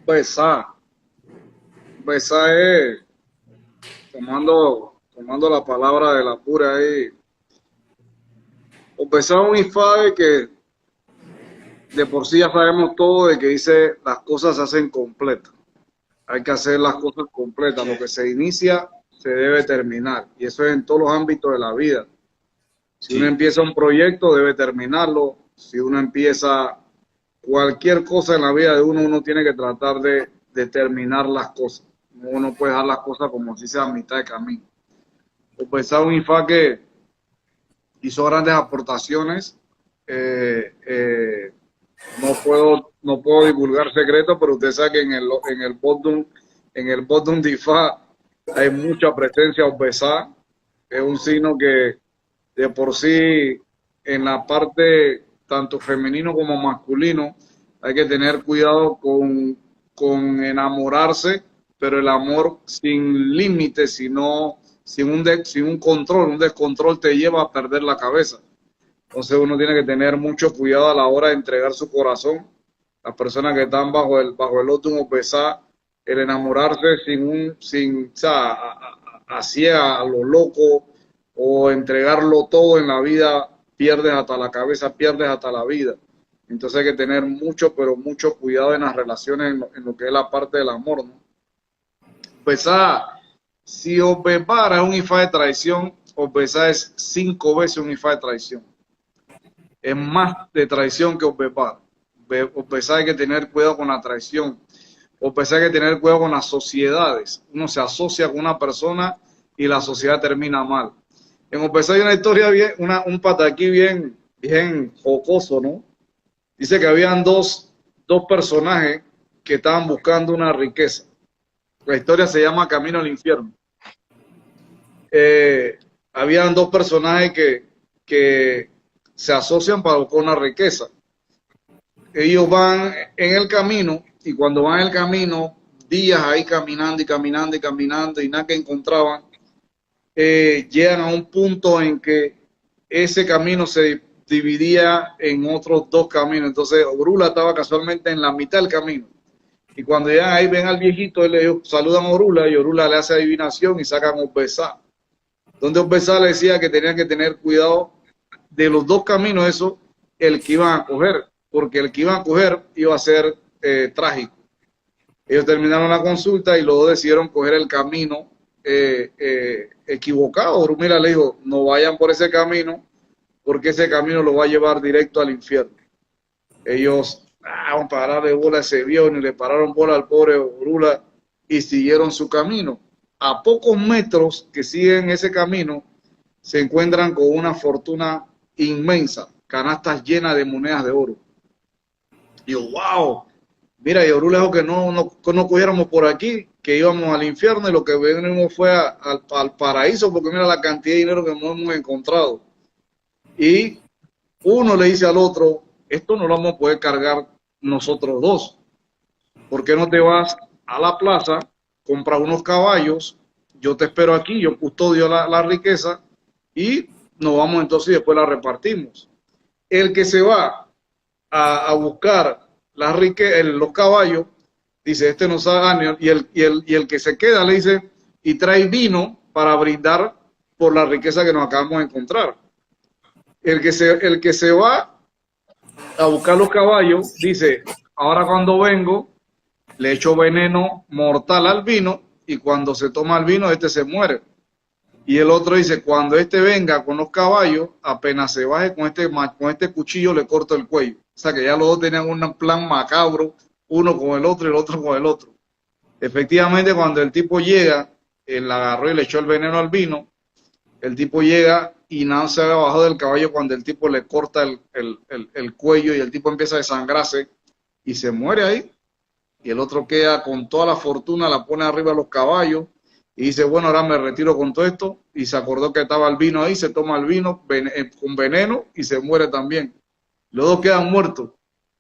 Pesar, pesar es, tomando la palabra de la pura ahí, o pesar un IFAE que de por sí ya sabemos todo de que dice las cosas se hacen completas. Hay que hacer las cosas completas. Lo que se inicia se debe terminar. Y eso es en todos los ámbitos de la vida. Si uno Sí, empieza un proyecto, debe terminarlo. Si uno empieza cualquier cosa en la vida de uno, uno tiene que tratar de terminar las cosas. Uno puede dejar las cosas como si sea a mitad de camino. O pensar un IFA que hizo grandes aportaciones. Eh, eh, no puedo divulgar secretos, pero usted sabe que en el bottom de IFA hay mucha presencia obesa. Es un signo que de por sí en la parte tanto femenino como masculino hay que tener cuidado con enamorarse, pero el amor sin límites, sino sin un control. Un descontrol te lleva a perder la cabeza. Entonces uno tiene que tener mucho cuidado a la hora de entregar su corazón. Las personas que están bajo el óptimo pesar, el enamorarse o sea, así a lo loco o entregarlo todo en la vida, pierdes hasta la cabeza, pierdes hasta la vida. Entonces hay que tener mucho, pero mucho cuidado en las relaciones, en lo que es la parte del amor, ¿no? Pesar, si os prepara un IFA de traición, os es 5 veces un IFA de traición. Es más de traición que Opepar. Opesar hay que tener cuidado con la traición. Opesar hay que tener cuidado con las sociedades. Uno se asocia con una persona y la sociedad termina mal. En Opesar hay una historia bien, un pataquí bien jocoso, ¿no? Dice que habían dos personajes que estaban buscando una riqueza. La historia se llama Camino al Infierno. Eh, Habían dos personajes que se asocian para buscar una riqueza. Ellos van en el camino y cuando van en el camino, días ahí caminando y caminando y caminando y nada que encontraban, llegan a un punto en que ese camino se dividía en otros dos caminos. Entonces, Orula estaba casualmente en la mitad del camino. Y cuando llegan ahí, ven al viejito, ellos saludan a Orula y Orula le hace adivinación y sacan Obesá. Donde Obesá le decía que tenían que tener cuidado de los dos caminos, eso, el que iban a coger, porque el que iban a coger iba a ser trágico. Ellos terminaron la consulta y luego decidieron coger el camino equivocado. Brumila le dijo, no vayan por ese camino, porque ese camino lo va a llevar directo al infierno. Ellos vamos a pararle bola a ese viejo, ni le pararon bola al pobre Brula y siguieron su camino. A pocos metros que siguen ese camino, se encuentran con una fortuna inmensa, canastas llenas de monedas de oro. Y yo, wow, mira, y Orula dijo que no cogiéramos por aquí, que íbamos al infierno y lo que venimos fue al paraíso, porque mira la cantidad de dinero que no hemos encontrado. Y uno le dice al otro, esto no lo vamos a poder cargar nosotros dos. ¿Por qué no te vas a la plaza, compras unos caballos, yo te espero aquí, yo custodio la riqueza y nos vamos entonces y después la repartimos? El que se va a buscar los caballos, dice, este no sabe, y el que se queda le dice, y trae vino para brindar por la riqueza que nos acabamos de encontrar. El que se va a buscar los caballos dice, ahora cuando vengo, le echo veneno mortal al vino y cuando se toma el vino, este se muere. Y el otro dice, cuando este venga con los caballos, apenas se baje con este cuchillo, le corto el cuello. O sea que ya los dos tenían un plan macabro, uno con el otro y el otro con el otro. Efectivamente, cuando el tipo llega, él agarró y le echó el veneno al vino, el tipo llega y nada se había bajado del caballo cuando el tipo le corta el cuello y el tipo empieza a desangrarse y se muere ahí. Y el otro queda con toda la fortuna, la pone arriba a los caballos y dice, bueno, ahora me retiro con todo esto. Y se acordó que estaba el vino ahí, se toma el vino con veneno y se muere también. Los dos quedan muertos.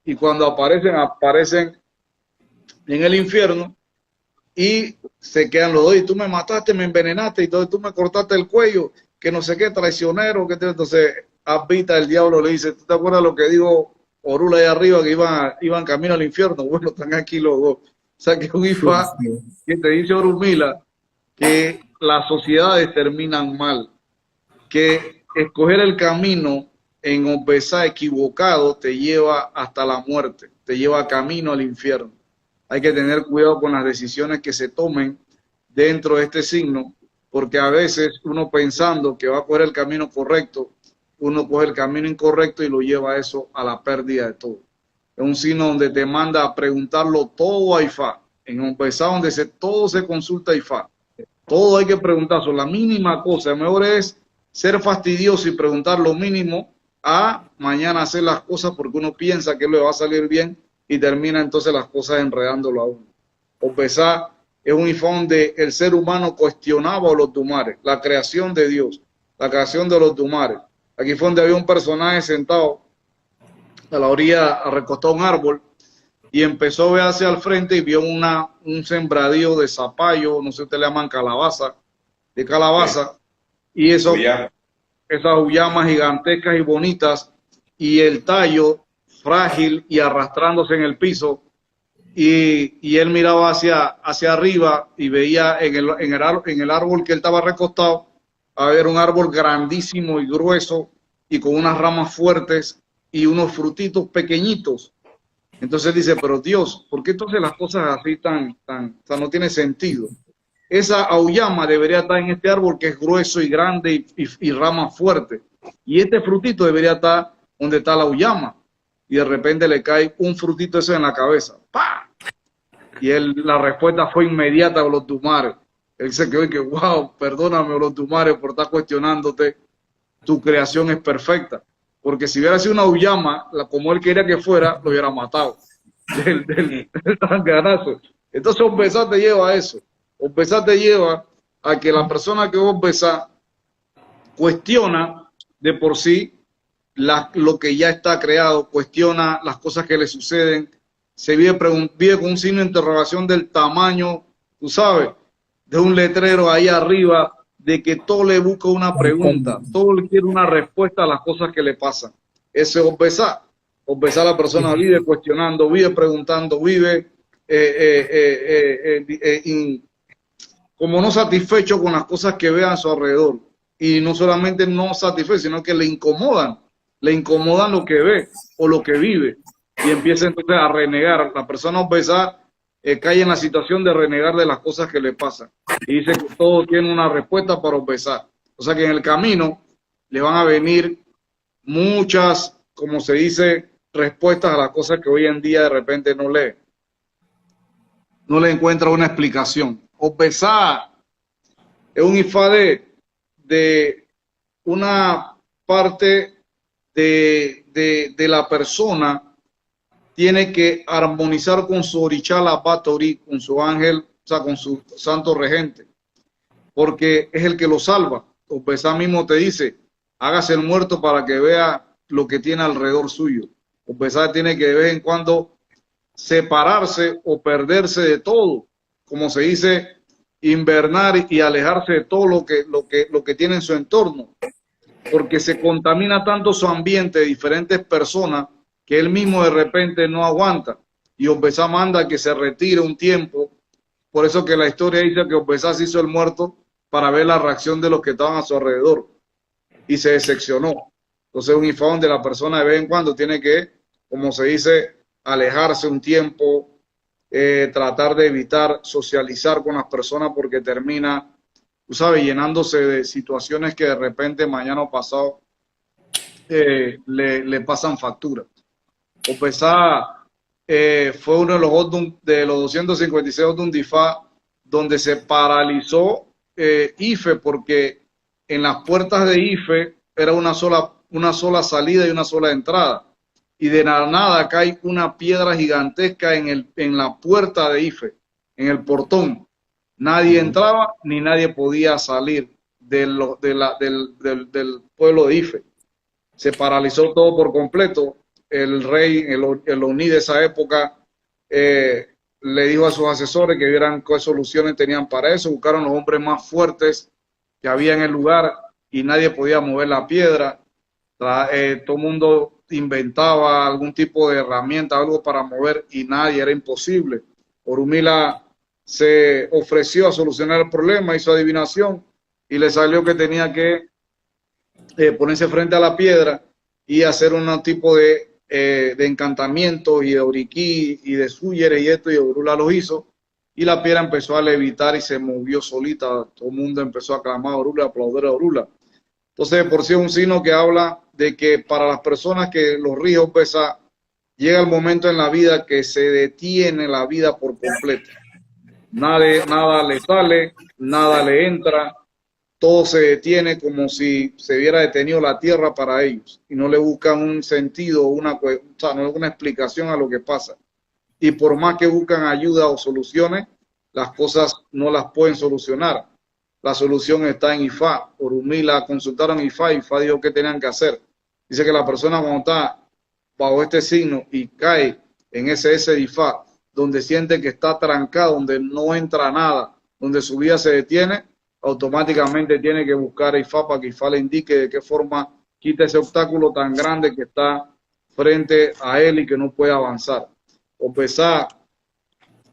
Y cuando aparecen en el infierno y se quedan los dos. Y tú me mataste, me envenenaste y todo, tú me cortaste el cuello, que no sé qué, traicionero. Entonces, Abita, el diablo le dice, ¿tú te acuerdas lo que dijo Orula ahí arriba que iban camino al infierno. Bueno, están aquí los dos. O sea que un Ifá que te dice Orumila que las sociedades terminan mal, que escoger el camino en Ompezá equivocado te lleva hasta la muerte, te lleva camino al infierno. Hay que tener cuidado con las decisiones que se tomen dentro de este signo, porque a veces uno pensando que va a coger el camino correcto, uno coge el camino incorrecto y lo lleva eso a la pérdida de todo. Es un signo donde te manda a preguntarlo todo a Ifá. En Ompezá donde todo se consulta a Ifá. Todo hay que preguntar, la mínima cosa. Mejor es ser fastidioso y preguntar lo mínimo a mañana hacer las cosas porque uno piensa que le va a salir bien y termina entonces las cosas enredándolo a uno. Ompezá es un Ifá donde el ser humano cuestionaba a los Dumares, la creación de Dios, la creación de los Dumares. Aquí fue donde había un personaje sentado a la orilla, recostado a un árbol, y empezó a ver hacia el frente y vio un sembradío de zapallo, no sé si ustedes le llaman calabaza, de calabaza, y eso, esas ullamas gigantescas y bonitas, y el tallo frágil y arrastrándose en el piso, y él miraba hacia arriba y veía en el árbol que él estaba recostado, había un árbol grandísimo y grueso, y con unas ramas fuertes y unos frutitos pequeñitos. Entonces dice, pero Dios, ¿por qué entonces las cosas así o sea, no tiene sentido? Esa auyama debería estar en este árbol que es grueso y grande y ramas fuertes. Y este frutito debería estar donde está la auyama. Y de repente le cae un frutito eso en la cabeza. ¡Pah! Y la respuesta fue inmediata a los Dumares. Él se quedó y que, wow, perdóname, los Dumares, por estar cuestionándote. Tu creación es perfecta. Porque si hubiera sido una auyama, como él quería que fuera, lo hubiera matado. Del tanganazo. Entonces Ompezá te lleva a eso. Ompezá te lleva a que la persona que vos besás cuestiona de por sí lo que ya está creado, cuestiona las cosas que le suceden, se vive con un signo de interrogación del tamaño, tú sabes, de un letrero ahí arriba, de que todo le busca una pregunta, todo le quiere una respuesta a las cosas que le pasan. Ese es Ompezá. Ompezá, la persona vive cuestionando, vive preguntando, vive como no satisfecho con las cosas que ve a su alrededor. Y no solamente no satisfecho, sino que le incomodan lo que ve o lo que vive. Y empieza entonces a renegar. La persona Ompezá cae en la situación de renegar de las cosas que le pasan. Y dice que todo tiene una respuesta para Ompezá. O sea que en el camino le van a venir muchas, como se dice, respuestas a las cosas que hoy en día de repente no le encuentra una explicación. Ompezá es un Ifá de una parte de la persona, tiene que armonizar con su Orichala Batori, con su ángel, o sea, con su santo regente, porque es el que lo salva. Ompezá mismo te dice, hágase el muerto para que vea lo que tiene alrededor suyo. Ompezá tiene que de vez en cuando separarse o perderse de todo, como se dice, invernar y alejarse de todo lo que tiene en su entorno, porque se contamina tanto su ambiente de diferentes personas que él mismo de repente no aguanta. Y Ompezá manda que se retire un tiempo. Por eso que la historia dice que Ompezá se hizo el muerto para ver la reacción de los que estaban a su alrededor. Y se decepcionó. Entonces un Ifá donde la persona de vez en cuando tiene que, como se dice, alejarse un tiempo, tratar de evitar socializar con las personas porque termina, tú sabes, llenándose de situaciones que de repente mañana o pasado le pasan factura. Ompezá fue uno de los 256 Odun de Ifá donde se paralizó Ife, porque en las puertas de Ife era una sola salida y una sola entrada. Y de la nada cae una piedra gigantesca en la puerta de Ife, en el portón. Nadie entraba ni nadie podía salir del pueblo de Ife. Se paralizó todo por completo. El rey, el Oni de esa época, le dijo a sus asesores que vieran qué soluciones tenían para eso. Buscaron los hombres más fuertes que había en el lugar y nadie podía mover la piedra. Todo el mundo inventaba algún tipo de herramienta, algo para mover y nadie, era imposible. Orunmila se ofreció a solucionar el problema, hizo adivinación y le salió que tenía que ponerse frente a la piedra y hacer un tipo de encantamiento y de oriquí y de suyere y esto, y Orula lo hizo, y la piedra empezó a levitar y se movió solita. Todo el mundo empezó a clamar a Orula, a aplaudir a Orula. Entonces, por sí es un signo que habla de que para las personas que los rige Ompezá, llega el momento en la vida que se detiene la vida por completo. Nada le sale, nada le entra, todo se detiene como si se hubiera detenido la tierra para ellos y no le buscan un sentido, o sea, no una explicación a lo que pasa. Y por más que buscan ayuda o soluciones, las cosas no las pueden solucionar. La solución está en Ifá. Orunmila consultaron a Ifá, Ifá dijo qué tenían que hacer. Dice que la persona cuando está bajo este signo y cae en ese de Ifá, donde siente que está trancado, donde no entra nada, donde su vida se detiene, automáticamente tiene que buscar a Ifá para que Ifá le indique de qué forma quita ese obstáculo tan grande que está frente a él y que no puede avanzar. Ompezá,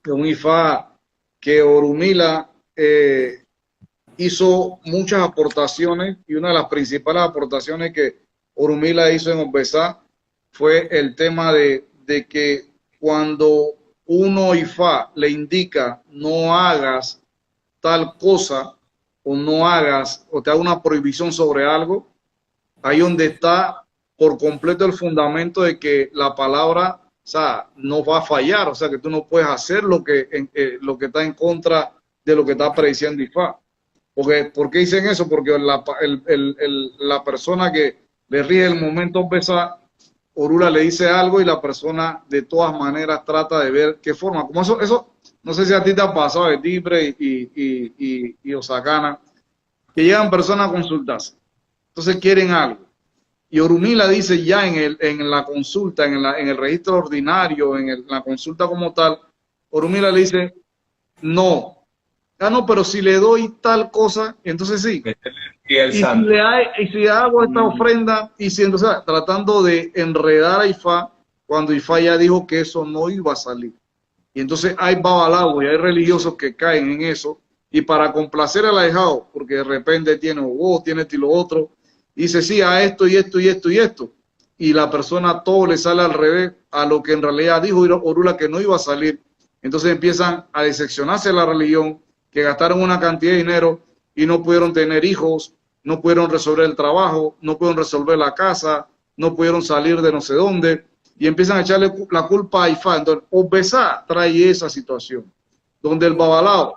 que un Ifá que Orunmila hizo muchas aportaciones, y una de las principales aportaciones que Orunmila hizo en Ompezá fue el tema de que cuando uno Ifá le indica no hagas tal cosa, o no hagas, o te haga una prohibición sobre algo, ahí donde está por completo el fundamento de que la palabra, o sea, no va a fallar, o sea, que tú no puedes hacer lo que está en contra de lo que está prediciendo Ifá. ¿Por qué dicen eso? Porque la persona que le rige el momento Ompezá, Orula le dice algo y la persona de todas maneras trata de ver qué forma. Como eso no sé si a ti te ha pasado, de Tibre y Osakana, que llegan personas a consultarse. Entonces quieren algo. Y Orunmila dice ya en la consulta, en el registro ordinario, en la consulta como tal, Orunmila le dice, no. Ah, no, pero si le doy tal cosa, entonces sí. Y si le hago esta ofrenda, y si entonces tratando de enredar a Ifá, cuando Ifá ya dijo que eso no iba a salir. Y entonces hay babalao y hay religiosos que caen en eso, y para complacer al ahijado, porque de repente tiene voz, tiene esto y lo otro, dice sí a esto y esto y esto y esto, y la persona todo le sale al revés a lo que en realidad dijo Orula que no iba a salir. Entonces empiezan a decepcionarse de la religión, que gastaron una cantidad de dinero y no pudieron tener hijos, no pudieron resolver el trabajo, no pudieron resolver la casa, no pudieron salir de no sé dónde, y empiezan a echarle la culpa a Ifá. Entonces, Ompezá trae esa situación, donde el babalao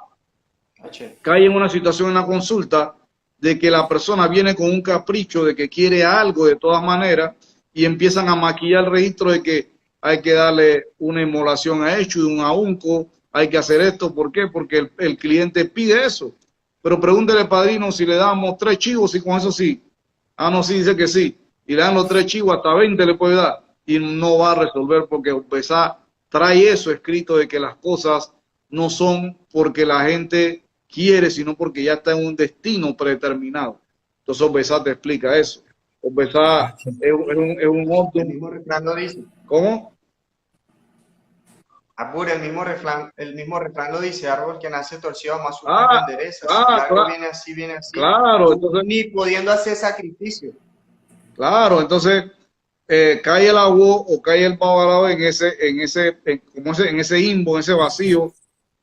cae en una situación, en una consulta, de que la persona viene con un capricho de que quiere algo de todas maneras, y empiezan a maquillar el registro de que hay que darle una inmolación a hecho, de un ahunco, hay que hacer esto. ¿Por qué? Porque el cliente pide eso. Pero pregúntele, padrino, si le damos 3 chivos y con eso sí. Ah, no, sí, dice que sí. Y le dan los 3 chivos, hasta 20 le puede dar. Y no va a resolver porque Ompezá trae eso escrito de que las cosas no son porque la gente quiere, sino porque ya está en un destino predeterminado. Entonces Ompezá te explica eso. Ompezá es un El mismo refrán lo dice. ¿Cómo? Apure, el mismo refrán lo dice, árbol que nace torcido más su endereza. Si algo viene así, claro, entonces, ni pudiendo hacer sacrificio. Claro, entonces cae el agua o cae el babalao en ese limbo, en ese vacío,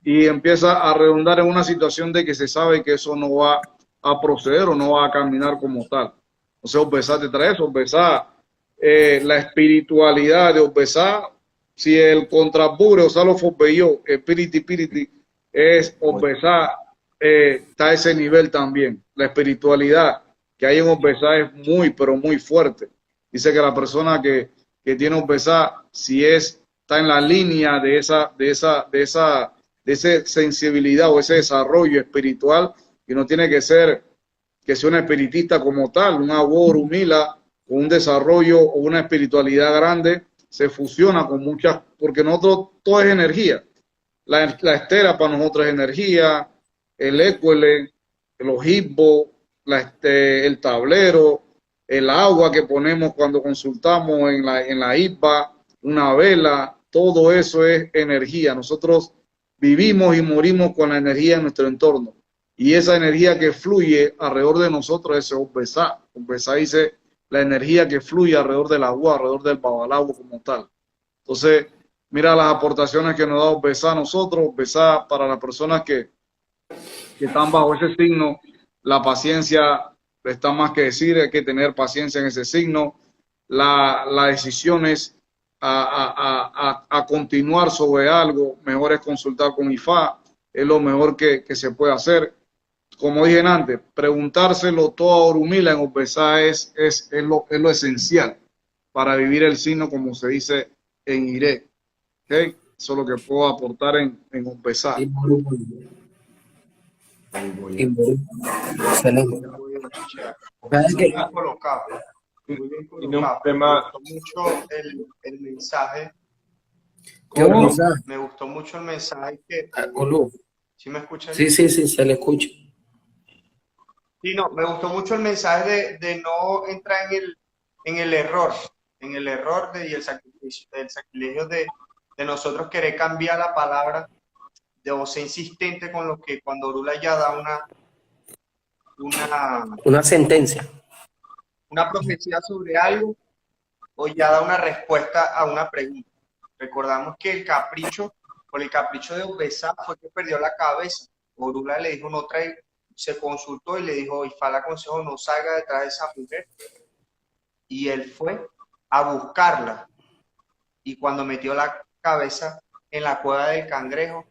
y empieza a redundar en una situación de que se sabe que eso no va a proceder o no va a caminar como tal. Entonces Ompezá te trae eso. Ompezá, la espiritualidad de Ompezá, si el contrapure o salo fopeyó, espiriti, es Ompezá, está a ese nivel también. La espiritualidad que hay en Ompezá es muy, pero muy fuerte. Dice que la persona que tiene Ompezá, si está en la línea de esa sensibilidad o ese desarrollo espiritual, y no tiene que ser que sea un espiritista como tal, un Abor, Humila, con un desarrollo o una espiritualidad grande, se fusiona con muchas, porque nosotros todo es energía. La estera para nosotros es energía, el écuele, los hipos, el tablero, el agua que ponemos cuando consultamos en la IPA, una vela, todo eso es energía. Nosotros vivimos y morimos con la energía en nuestro entorno. Y esa energía que fluye alrededor de nosotros es Obesá. Obesá dice la energía que fluye alrededor del agua, alrededor del babalao como tal. Entonces, mira las aportaciones que nos da Obesá a nosotros. Obesá para las personas que están bajo ese signo, la paciencia está más que decir, hay que tener paciencia en ese signo. La decisión es a continuar sobre algo, mejor es consultar con IFA, es lo mejor que se puede hacer. Como dije antes, preguntárselo todo a Orumila en Obesá es lo esencial para vivir el signo, como se dice en Iré. ¿Okay? Eso es lo que puedo aportar en Obesá. Excelente. Muy bien colocado. Muy bien colocado. Me gustó mucho el mensaje. Me gustó mucho el mensaje que... ¿Sí me escuchan? Sí, se le escucha. Sí, no, me gustó mucho el mensaje de no entrar en el error y el sacrilegio de nosotros querer cambiar la palabra, de ser insistente con lo que cuando Orula ya da una sentencia, una profecía sobre algo, o ya da una respuesta a una pregunta. Recordamos que por el capricho de Obesá fue que perdió la cabeza. Orula le dijo, no trae, se consultó y le dijo, Ifá le aconsejó, no salga detrás de esa mujer. Y él fue a buscarla. Y cuando metió la cabeza en la cueva del cangrejo,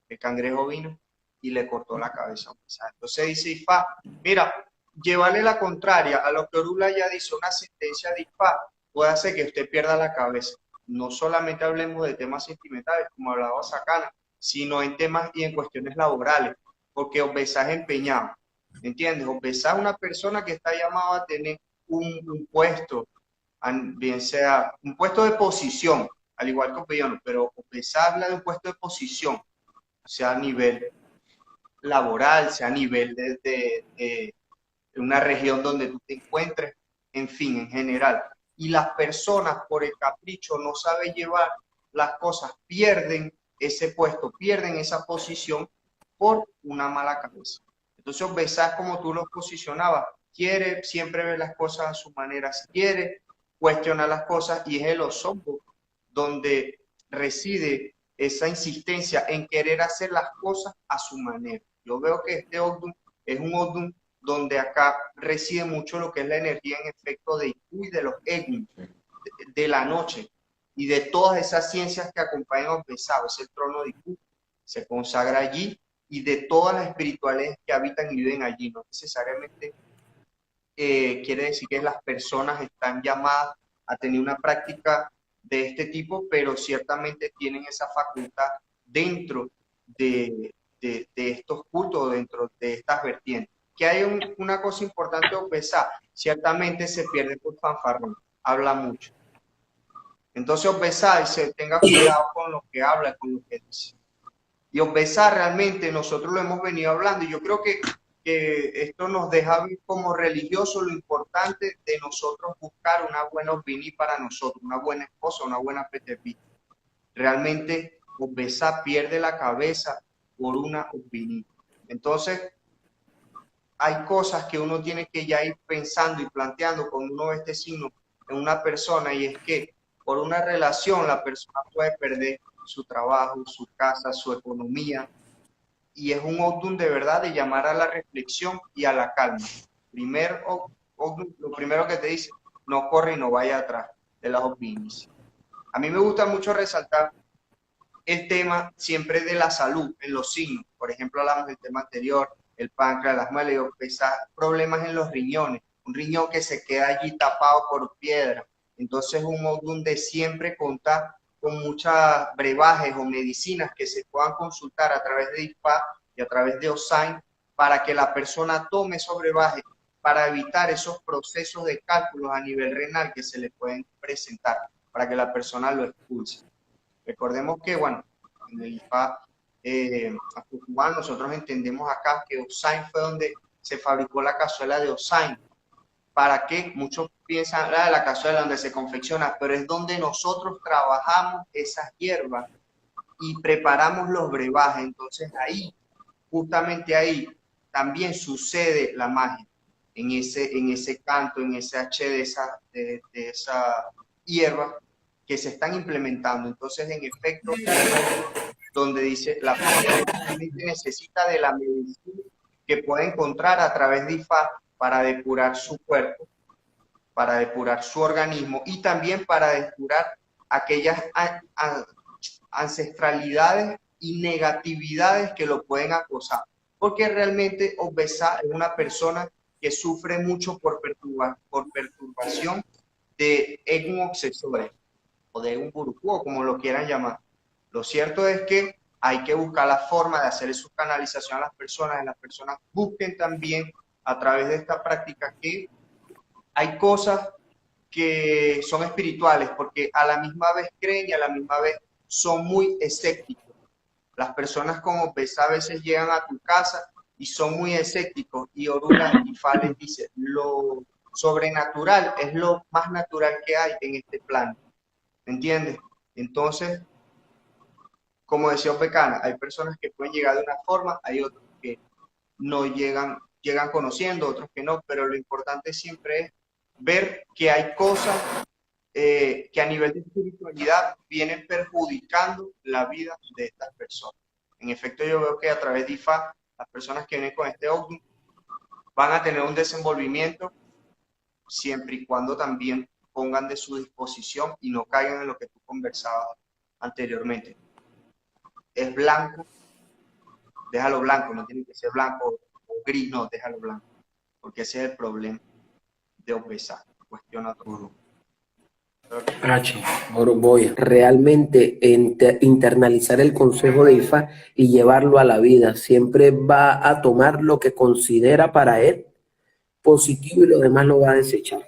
el cangrejo vino y le cortó la cabeza a Obesá. Entonces dice Ifá, mira, llevarle la contraria a lo que Orula ya dice, una sentencia de Ifá, puede hacer que usted pierda la cabeza. No solamente hablemos de temas sentimentales, como hablaba Sakana, sino en temas y en cuestiones laborales, porque Obesá es empeñado, ¿entiendes? Obesá es una persona que está llamada a tener un puesto, bien sea un puesto de posición, al igual que Opellano, pero Obesá habla de un puesto de posición, sea a nivel laboral, sea a nivel de una región donde tú te encuentres, en fin, en general. Y las personas por el capricho no saben llevar las cosas, pierden ese puesto, pierden esa posición por una mala cabeza. Entonces, Obesá, como tú lo posicionabas, quiere siempre ver las cosas a su manera, quiere cuestionar las cosas, y es el Osorbo donde reside esa insistencia en querer hacer las cosas a su manera. Yo veo que este Ogdun es un Ogdun donde acá reside mucho lo que es la energía en efecto de Iku y de los Egun, de la noche, y de todas esas ciencias que acompañan a Obesá. Es el trono de Iku, se consagra allí, y de todas las espiritualidades que habitan y viven allí. No necesariamente quiere decir que las personas están llamadas a tener una práctica de este tipo, pero ciertamente tienen esa facultad dentro de estos cultos, dentro de estas vertientes. Que hay una cosa importante de Obesá, ciertamente se pierde por fanfarrón, habla mucho. Entonces Obesá dice, tenga cuidado con lo que habla, con lo que dice. Y Obesá realmente nosotros lo hemos venido hablando, y yo creo que esto nos deja ver como religioso lo importante de nosotros buscar una buena opinión para nosotros, una buena esposa, una buena PTP. Realmente Obesá pierde la cabeza por una opinión. Entonces, hay cosas que uno tiene que ya ir pensando y planteando cuando uno ve este signo en una persona, y es que por una relación la persona puede perder su trabajo, su casa, su economía, y es un Ogdun de verdad de llamar a la reflexión y a la calma. Lo primero que te dice, no corre y no vaya atrás de las opiniones. A mí me gusta mucho resaltar el tema siempre de la salud en los signos. Por ejemplo, hablamos del tema anterior, el páncreas, las malezas, problemas en los riñones, un riñón que se queda allí tapado por piedra. Entonces, un Ogdun de siempre contar con muchas brebajes o medicinas que se puedan consultar a través de IFA y a través de Osain, para que la persona tome esos brebajes para evitar esos procesos de cálculos a nivel renal que se le pueden presentar, para que la persona lo expulse. Recordemos que, bueno, en el IFA nosotros entendemos acá que Osain fue donde se fabricó la cazuela de Osain, ¿Para qué? Muchos piensan, la cazuela donde se confecciona, pero es donde nosotros trabajamos esas hierbas y preparamos los brebajes. Entonces ahí, justamente ahí, también sucede la magia, en ese canto, en ese H de esa hierba que se están implementando. Entonces, en efecto, donde dice, la persona necesita de la medicina que puede encontrar a través de IFA para depurar su cuerpo, para depurar su organismo y también para depurar aquellas ancestralidades y negatividades que lo pueden acosar. Porque realmente Obesa es una persona que sufre mucho por perturbación de un obsesores o de un burukú, como lo quieran llamar. Lo cierto es que hay que buscar la forma de hacer su canalización a las personas busquen también a través de esta práctica que hay cosas que son espirituales, porque a la misma vez creen y a la misma vez son muy escépticos. Las personas con Obesa a veces llegan a tu casa y son muy escépticos, y Orula Ifá les dice, lo sobrenatural es lo más natural que hay en este plano, ¿entiendes? Entonces, como decía Opecana, hay personas que pueden llegar de una forma, hay otros que no llegan conociendo, otros que no, pero lo importante siempre es ver que hay cosas que a nivel de espiritualidad vienen perjudicando la vida de estas personas. En efecto, yo veo que a través de IFA, las personas que vienen con este OVNI van a tener un desenvolvimiento siempre y cuando también pongan de su disposición y no caigan en lo que tú conversabas anteriormente. Es blanco, déjalo blanco, no tiene que ser blanco o gris, no, déjalo blanco, porque ese es el problema de Obesa. Cuestiona todo. Voy realmente internalizar el consejo de IFA y llevarlo a la vida. Siempre va a tomar lo que considera para él positivo y lo demás lo va a desechar.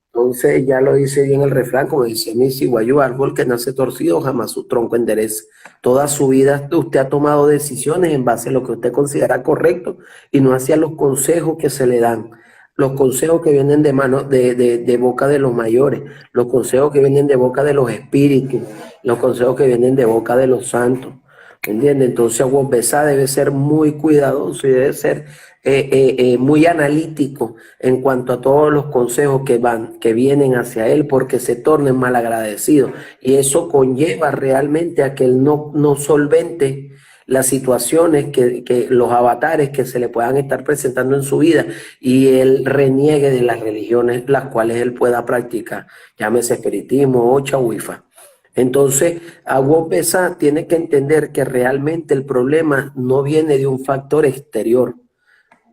Entonces ya lo dice bien el refrán, como decía Missy Guayú, árbol que nace torcido jamás su tronco endereza. Toda su vida usted ha tomado decisiones en base a lo que usted considera correcto y no hacia los consejos que se le dan. Los consejos que vienen de mano, de boca de los mayores, los consejos que vienen de boca de los espíritus, los consejos que vienen de boca de los santos. ¿Entiendes? Entonces Obesa debe ser muy cuidadoso y debe ser muy analítico en cuanto a todos los consejos que vienen hacia él, porque se tornen malagradecidos. Y eso conlleva realmente a que él no solvente las situaciones, que los avatares que se le puedan estar presentando en su vida, y él reniegue de las religiones las cuales él pueda practicar, llámese espiritismo, ocha o IFA. Entonces, Obesa tiene que entender que realmente el problema no viene de un factor exterior.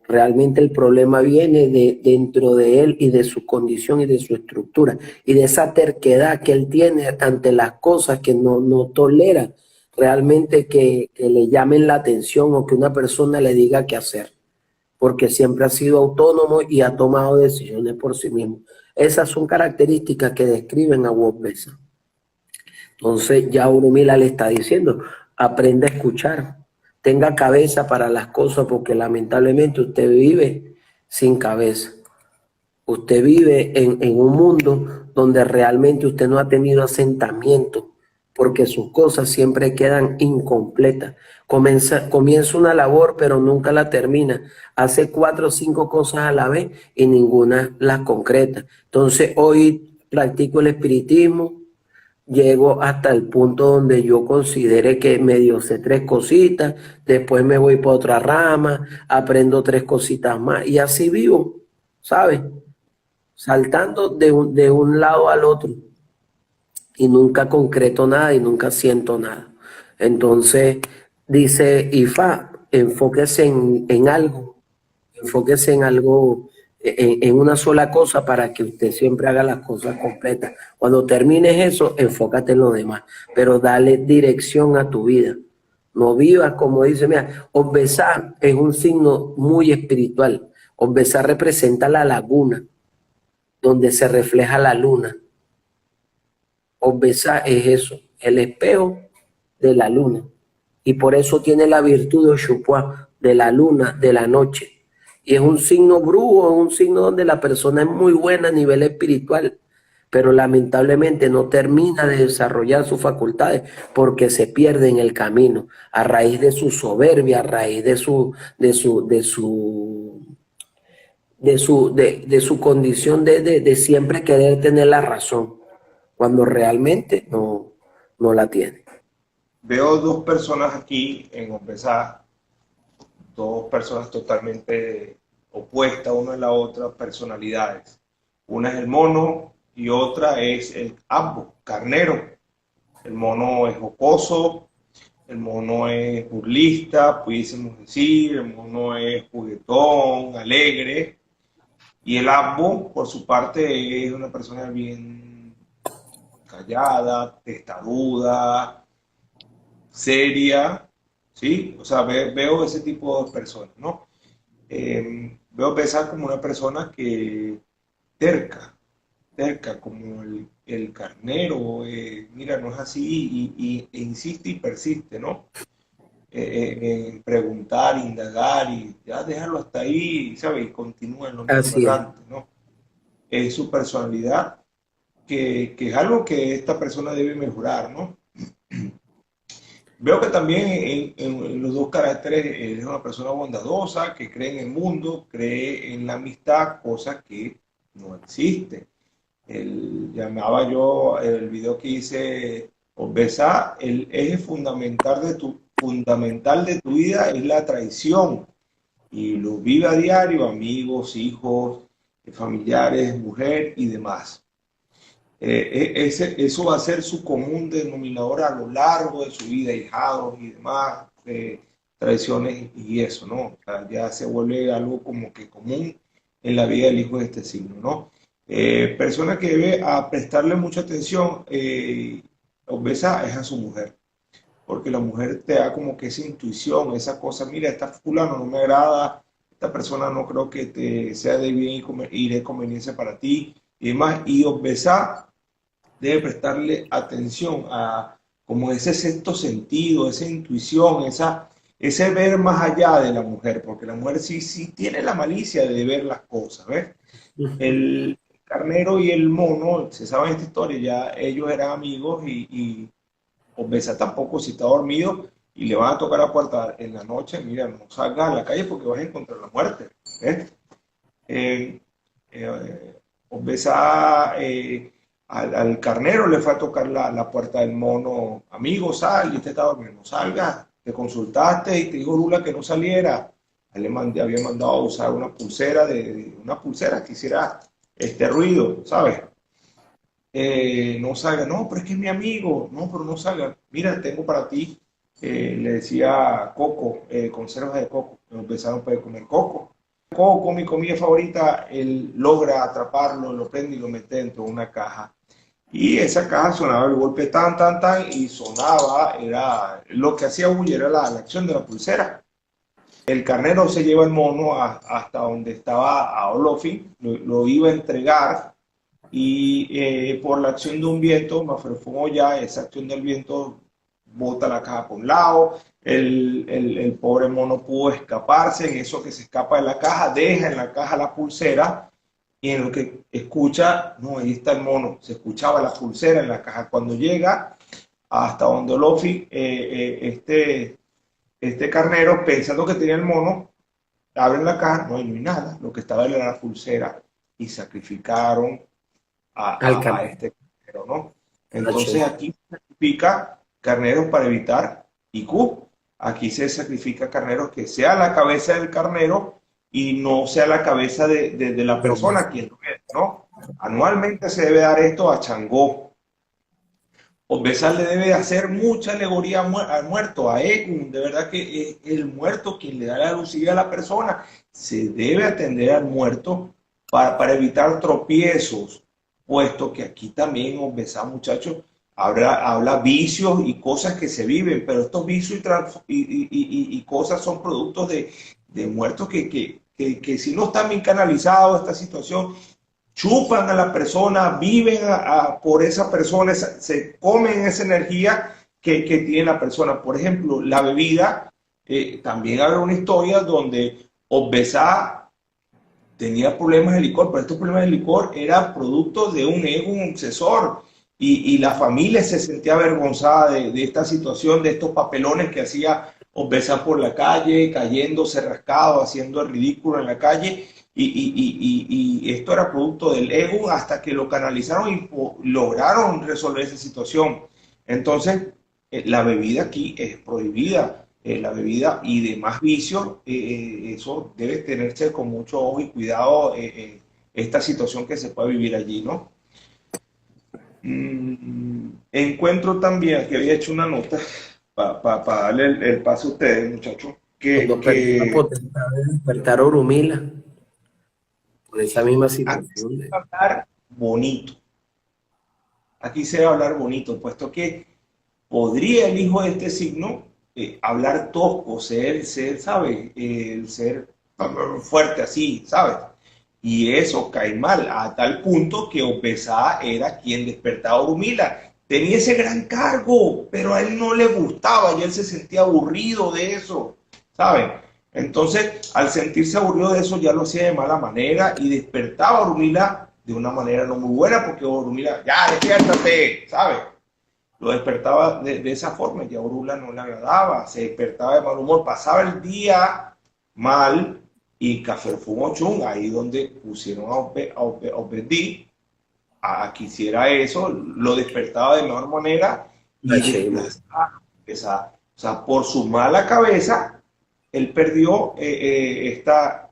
Realmente el problema viene dentro de él y de su condición y de su estructura y de esa terquedad que él tiene ante las cosas, que no tolera realmente que le llamen la atención o que una persona le diga qué hacer, porque siempre ha sido autónomo y ha tomado decisiones por sí mismo. Esas son características que describen a Obesa. Entonces ya Urumila le está diciendo, aprenda a escuchar, tenga cabeza para las cosas, porque lamentablemente usted vive sin cabeza. Usted vive en un mundo donde realmente usted no ha tenido asentamiento, porque sus cosas siempre quedan incompletas. Comienza una labor, pero nunca la termina. Hace 4 o 5 cosas a la vez y ninguna las concreta. Entonces hoy practico el espiritismo, llego hasta el punto donde yo considere que medio sé 3 cositas, después me voy para otra rama, aprendo 3 cositas más y así vivo, ¿sabes? Saltando de un lado al otro y nunca concreto nada y nunca siento nada. Entonces dice IFA, enfóquese en algo, enfóquese en algo, en una sola cosa, para que usted siempre haga las cosas completas. Cuando termines eso, enfócate en lo demás, pero dale dirección a tu vida. No vivas como dice, mira, Obesa es un signo muy espiritual. Obesa representa la laguna donde se refleja la luna. Obesa es eso, el espejo de la luna. Y por eso tiene la virtud de Oshupua, de la luna, de la noche. Y es un signo brujo, es un signo donde la persona es muy buena a nivel espiritual, pero lamentablemente no termina de desarrollar sus facultades porque se pierde en el camino a raíz de su soberbia, a raíz de su condición de siempre querer tener la razón, cuando realmente no la tiene. Veo dos personas aquí en Ompezá, dos personas totalmente opuestas una a la otra, personalidades. Una es el mono y otra es el abo, carnero. El mono es jocoso, el mono es burlista, pudiésemos decir, el mono es juguetón, alegre. Y el abo, por su parte, es una persona bien callada, testaruda, seria, ¿sí? O sea, veo ese tipo de personas, ¿no? Veo pensar como una persona que terca, terca, como el carnero, mira, no es así, e insiste y persiste, ¿no? En preguntar, indagar, y ya déjalo hasta ahí, ¿sabes? Y continúa en lo mismo Así es. errante, ¿no? Es su personalidad, que es algo que esta persona debe mejorar, ¿no? Veo que también en los dos caracteres es una persona bondadosa, que cree en el mundo, cree en la amistad, cosa que no existe. Llamaba yo el video que hice, Obesa, el eje fundamental de tu vida es la traición. Y lo vive a diario, amigos, hijos, familiares, mujer y demás. Eso va a ser su común denominador a lo largo de su vida, hijados y demás, traiciones y eso, ¿no? O sea, ya se vuelve algo como que común en la vida del hijo de este signo, ¿no? Persona que debe a prestarle mucha atención, obesa, es a su mujer, porque la mujer te da como que esa intuición, esa cosa, mira, esta fulano no me agrada, esta persona no creo que te sea de bien y de conveniencia para ti, y demás, y obesa debe prestarle atención a como ese sexto sentido, esa intuición, ese ver más allá de la mujer, porque la mujer sí tiene la malicia de ver las cosas, ¿ves? El carnero y el mono, se sabe esta historia, ya ellos eran amigos y Obesa tampoco, si está dormido y le van a tocar la puerta en la noche, mira, no salgas a la calle porque vas a encontrar la muerte, ¿ves? Obesa... al carnero le fue a tocar la puerta del mono, amigo, sal, y este estaba dormido, no salga, te consultaste y te dijo Lula que no saliera. Él había mandado a usar una pulsera, una pulsera que hiciera este ruido, ¿sabes? No salga, no, pero es que es mi amigo, no, pero no salga. Mira, tengo para ti, le decía coco, conservas de coco, empezaron a comer coco. Coco, mi comida favorita, él logra atraparlo, lo prende y lo mete dentro de una caja. Y esa caja sonaba el golpe tan, tan, tan, y sonaba, era lo que hacía bulla, era la acción de la pulsera. El carnero se lleva el mono hasta donde estaba a Olofin, lo iba a entregar, y por la acción de un viento, Maferfumo ya, esa acción del viento bota la caja por un lado, el pobre mono pudo escaparse, en eso que se escapa de la caja, deja en la caja la pulsera, y en lo que escucha, no, ahí está el mono, se escuchaba la pulsera en la caja. Cuando llega hasta donde Lofi, este carnero, pensando que tenía el mono, abren la caja, no hay nada, lo que estaba era la pulsera, y sacrificaron a este carnero, ¿no? Entonces aquí se sacrifica carneros para evitar IQ. Aquí se sacrifica carneros que sea la cabeza del carnero y no sea la cabeza de la persona quien lo ve, ¿no? Anualmente se debe dar esto a Changó. Obesa le debe hacer mucha alegoría al muerto, a Egun, de verdad que es el muerto quien le da la luz a la persona. Se debe atender al muerto para evitar tropiezos, puesto que aquí también Obesa, muchachos, habla vicios y cosas que se viven, pero estos vicios y cosas son productos de muertos que si no están bien canalizados esta situación, chupan a la persona, viven por esa persona, se comen esa energía que tiene la persona. Por ejemplo, la bebida, también habrá una historia donde Obesa tenía problemas de licor, pero estos problemas de licor eran producto de un ego obsesor y la familia se sentía avergonzada de esta situación, de estos papelones que hacía Obesan por la calle, cayéndose rascado, haciendo el ridículo en la calle y esto era producto del ego hasta que lo canalizaron y lograron resolver esa situación. Entonces, la bebida aquí es prohibida, la bebida y demás vicios, eso debe tenerse con mucho ojo y cuidado esta situación que se puede vivir allí, ¿no? Encuentro también que había hecho una nota para darle el paso a ustedes, muchachos, Cuando perdió la potestad de despertar a Orumila, por esa misma situación. Aquí se va a hablar bonito. Aquí se va a hablar bonito, puesto que podría el hijo de este signo hablar tosco, ser, ¿sabes? Ser fuerte así, ¿sabes? Y eso cae mal, a tal punto que Opesá era quien despertaba a Orumila. Tenía ese gran cargo, pero a él no le gustaba y él se sentía aburrido de eso, ¿saben? Entonces, al sentirse aburrido de eso, ya lo hacía de mala manera y despertaba a Orumila de una manera no muy buena, porque Orumila, ya, despiértate, ¿sabes? Lo despertaba de esa forma, y a Orumila no le agradaba, se despertaba de mal humor, pasaba el día mal y Caferfumochun, ahí donde pusieron a Obedí, a que hiciera eso, lo despertaba de mejor manera y desplazaba, o sea, por su mala cabeza, él perdió esta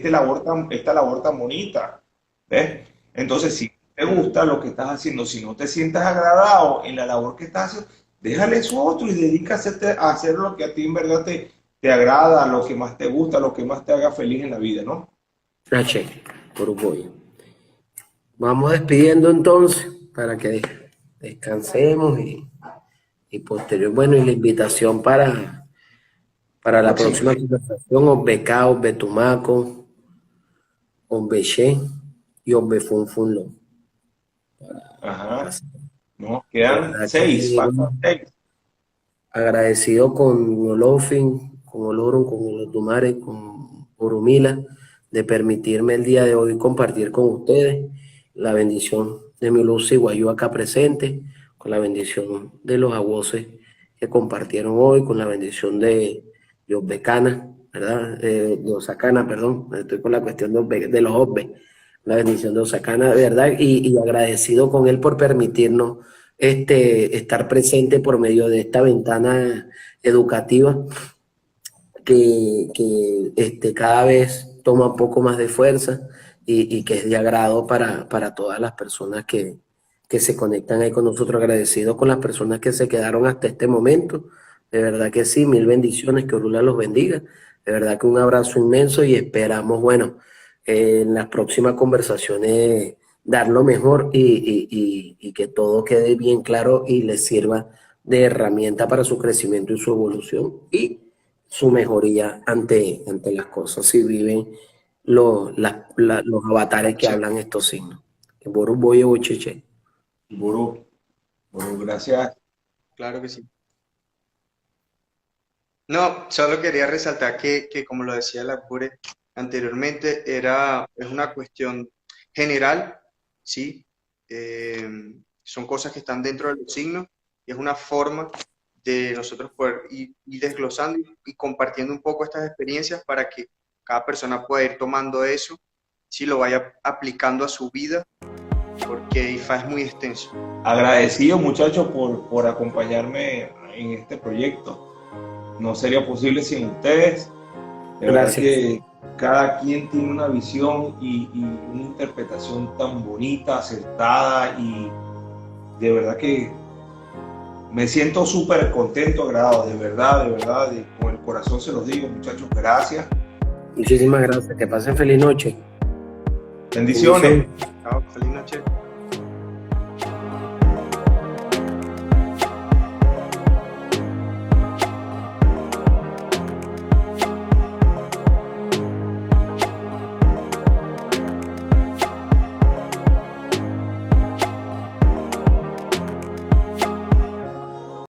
labor tan bonita, ¿ves? Entonces, si te gusta lo que estás haciendo, si no te sientes agradado en la labor que estás haciendo, déjale eso a otro y dedícate a hacer lo que a ti en verdad te agrada, lo que más te gusta, lo que más te haga feliz en la vida, ¿no? Gracias, por apoyo. Vamos despidiendo entonces para que descansemos y posterior, bueno, y la invitación para la próxima conversación, Obbeca, Obbetumaco, Obbeche y Obbefunfunlo. Ajá. No, quedan 6, faltan 6. Agradecido con Olofin, con Oloron, con Olotumare, con Orumila, de permitirme el día de hoy compartir con ustedes la bendición de mi luz y Guayú acá presente, con la bendición de los aguoses que compartieron hoy, con la bendición de Osbecana, ¿verdad? De Osacana, perdón, estoy con la cuestión de los Osbe, la bendición de Osacana, ¿verdad? Y agradecido con él por permitirnos estar presente por medio de esta ventana educativa que cada vez toma un poco más de fuerza y que es de agrado para todas las personas que se conectan ahí con nosotros. Agradecidos con las personas que se quedaron hasta este momento. De verdad que sí, mil bendiciones, que Orula los bendiga. De verdad que un abrazo inmenso y esperamos, bueno, en las próximas conversaciones dar lo mejor y que todo quede bien claro y les sirva de herramienta para su crecimiento y su evolución y su mejoría ante las cosas, si viven los avatares que hablan estos signos. Boru Boye Bocheche. Boru, gracias. Claro que sí. No, solo quería resaltar que como lo decía la Pure anteriormente, es una cuestión general, ¿sí? Son cosas que están dentro de los signos y es una forma de nosotros poder ir desglosando y compartiendo un poco estas experiencias para que cada persona pueda ir tomando eso, si lo vaya aplicando a su vida, porque IFA es muy extenso. Agradecido, muchachos, por acompañarme en este proyecto. No sería posible sin ustedes. De verdad que cada quien tiene una visión y una interpretación tan bonita, acertada, y de verdad que me siento súper contento, agradado, de verdad, con el corazón se los digo, muchachos, gracias. Muchísimas gracias, que pasen feliz noche. Bendiciones. Chao, feliz noche.